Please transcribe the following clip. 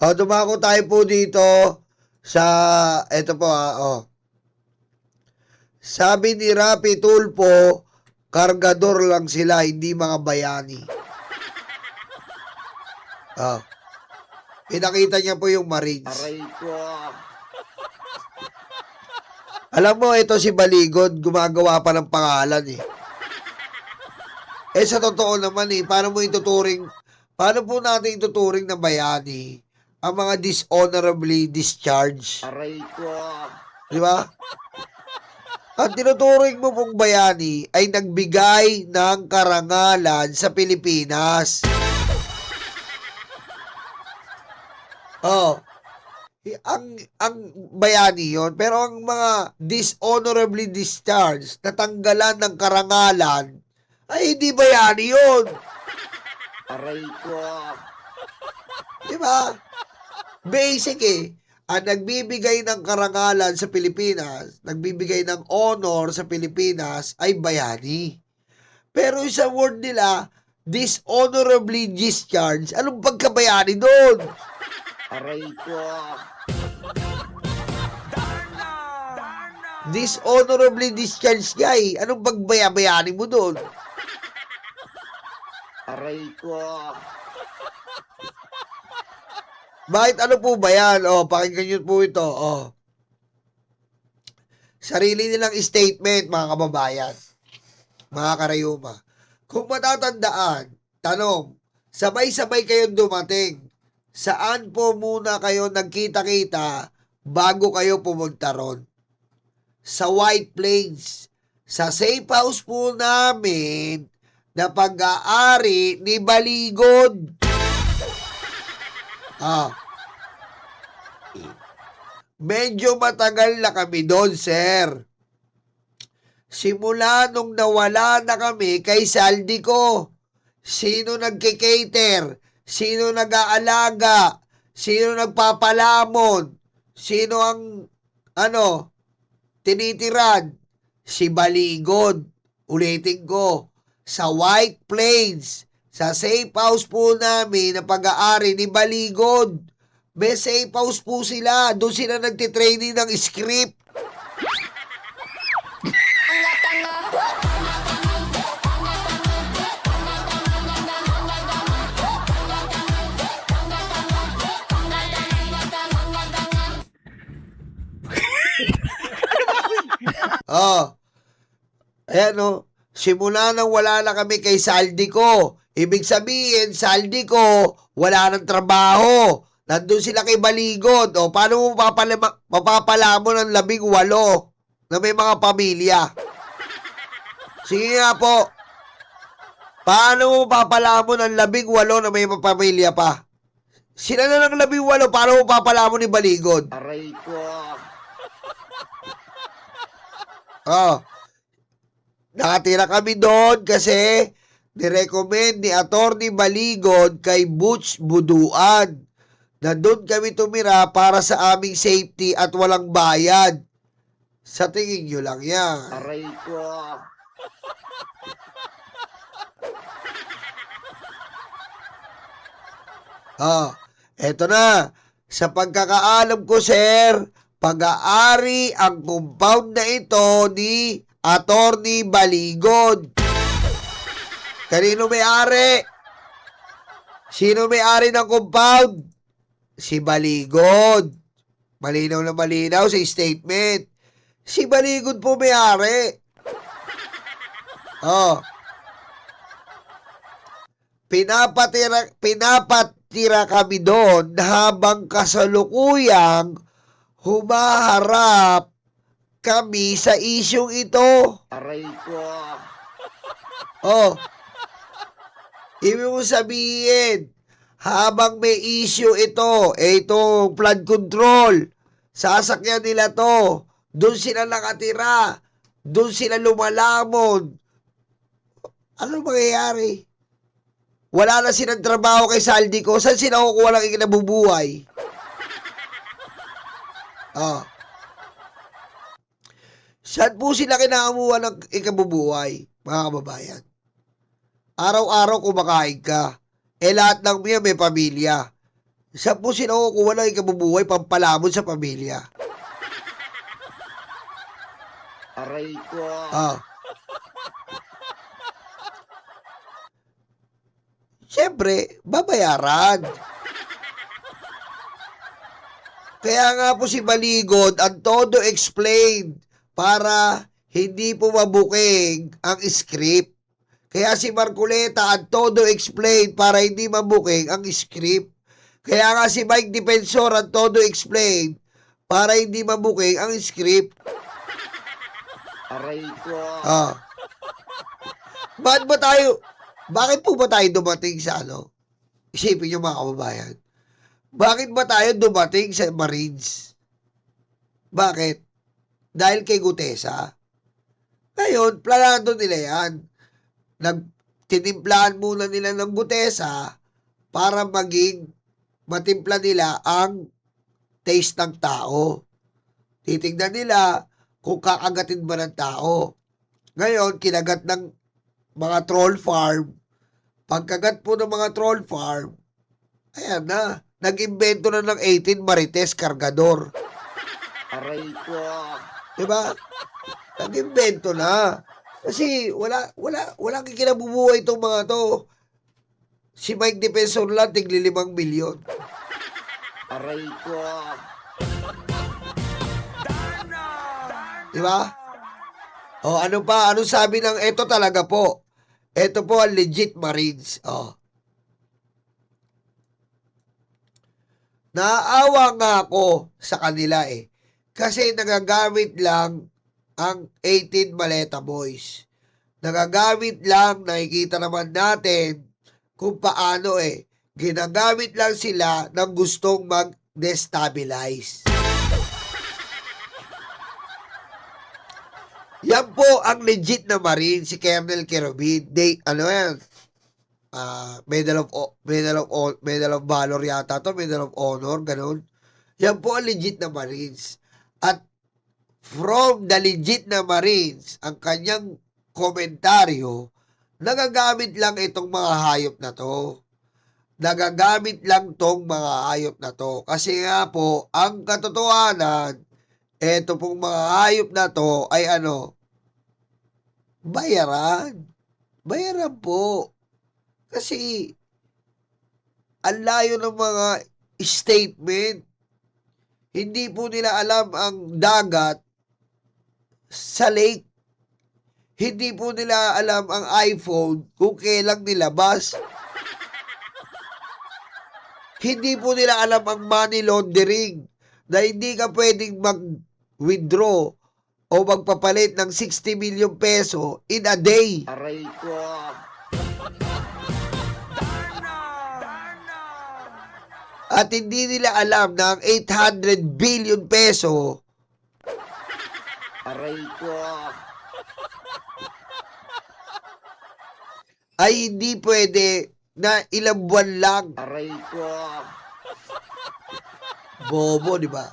Dumako tayo po dito sa, eto po Sabi ni Rapi Tulfo, kargador lang sila, hindi mga bayani. Pinakita niya po yung Marines. Aray ko. Alam mo, ito si Baligod, gumagawa pa ng pangalan eh. Sa totoo naman paano po natin ituturing na bayani ang mga dishonorably discharged? Aray ko. Di ba? Ang tinuturing mo pong bayani ay nagbigay ng karangalan sa Pilipinas. Ang bayani yon, pero ang mga dishonorably discharged, natanggalan ng karangalan, ay hindi bayani yon. Aray ko. Di ba? Basic ang nagbibigay ng karangalan sa Pilipinas, nagbibigay ng honor sa Pilipinas ay bayani. Pero sa word nila, dishonorably discharged, anong pagkabayani doon? Aray ko. Dishonorably discharged nga Anong pagbayabayani mo doon? Aray ko. Bakit ano po ba yan? Pakinggan nyo po ito. Sarili nilang statement, mga kababayan. Mga karayuma. Kung matatandaan, tanong, sabay-sabay kayong dumating. Saan po muna kayo nagkita-kita bago kayo pumunta ron? Sa White Plains. Sa safe house po namin na pag-aari ni Baligod. Medyo matagal na kami doon, sir. Simula nung nawala na kami kay Saldi ko. Sino nagkikater? Sino nag-aalaga? Sino nagpapalamon? Sino ang, tinitiran? Si Baligod. Ulitin ko. Sa White Plains. Sa safe house po namin na pag-aari ni Baligod. May safe house po sila. Doon sila nagtitraining ng script. Ayan simula nang wala na kami kay Saldi ko. Ibig sabihin, Saldi ko, wala ng trabaho. Nandun sila kay Baligod. Paano mo mapapalamon ng 18 na may mga pamilya? Sige nga po. Paano mo mapapalamon ng 18 na may mga pamilya pa? Sila na ng 18, paano mo papalamon ni Baligod? Aray ko. Nakatira kami doon kasi nirecommend ni Atty. Baligod kay Butch Buduan na doon kami tumira para sa aming safety at walang bayad. Sa tingin nyo lang yan. Aray ko. Eto na. Sa pagkakaalam ko, sir, pag-aari ang compound na ito ni Atty. Baligod. Kanino may-ari? Sino may-ari ng compound? Si Baligod. Malinaw na malinaw sa statement. Si Baligod po may-ari. Pinapatira kami doon habang kasalukuyang humaharap kami sa isyong ito. Aray ko. Ibig mo sabihin, habang may issue ito, itong flood control, sasakyan nila to, doon sila nakatira, doon sila lumalamon. Ano mangyayari? Wala na silang trabaho kay Saldi ko, saan sila kukuha ng ikinabubuhay? Saan po sila kinakamuha ng ikabubuhay, mga kababayan? Araw-araw kumakain ka. Lahat ng mga may pamilya. Saan po sila kukuha ng ikabubuhay pampalamon sa pamilya? Aray ko. Ah. Siyempre, babayaran. Kaya nga po si Baligod, ang todo explained para hindi po mabuking ang script. Kaya si Marcoleta, ang todo explained para hindi mabuking ang script. Kaya nga si Mike Defensor, ang todo explained para hindi mabuking ang script. Aray ko. Ah. Bakit po ba tayo dumating sa ano? Isipin nyo mga kababayan. Bakit ba tayo dumating sa Marines? Bakit? Dahil kay Gutesa? Ngayon, planado nila yan. Tinimplahan muna nila ng Gutesa para matimpla nila ang taste ng tao. Titignan nila kung kakagatin ba ng tao. Ngayon, kinagat ng mga troll farm. Pagkagat po ng mga troll farm, ayan na, nag-imbento na ng 18 Marites Cargador. Aray ko. Diba? Nag-imbento na. Kasi walang kikinabubuhay itong mga to. Si Mike Defensor lang, tigli 5 milyon. Aray ko. Diba? O ano pa? Ano sabi ng eto talaga po? Eto po ang legit Marines. O. Naawa nga ako sa kanila eh. Kasi nagagamit lang ang 18 Maleta Boys. Nagagamit lang, nakikita naman natin kung paano eh. Ginagamit lang sila ng gustong mag-destabilize. Yan po ang legit na Marine, si Colonel Kerubin. Medal of Valor yata to, Medal of Honor, ganun. Yan po ang legit na Marines. At from the legit na Marines, ang kanyang komentaryo, nagagamit lang itong mga hayop na to. Nagagamit lang tong mga hayop na to. Kasi nga po, ang katotohanan, eto pong mga hayop na to ay ano, bayaran. Bayaran po. Kasi, ang layo ng mga statement. Hindi po nila alam ang dagat sa lake. Hindi po nila alam ang iPhone kung kailang nilabas. Hindi po nila alam ang money laundering na hindi ka pwedeng mag-withdraw o magpapalit ng 60 million peso in a day. Aray ko. At hindi nila alam na ang 800 billion peso Aray ko. ay hindi pwede na ilang buwan lang. Aray ko. Bobo, di ba?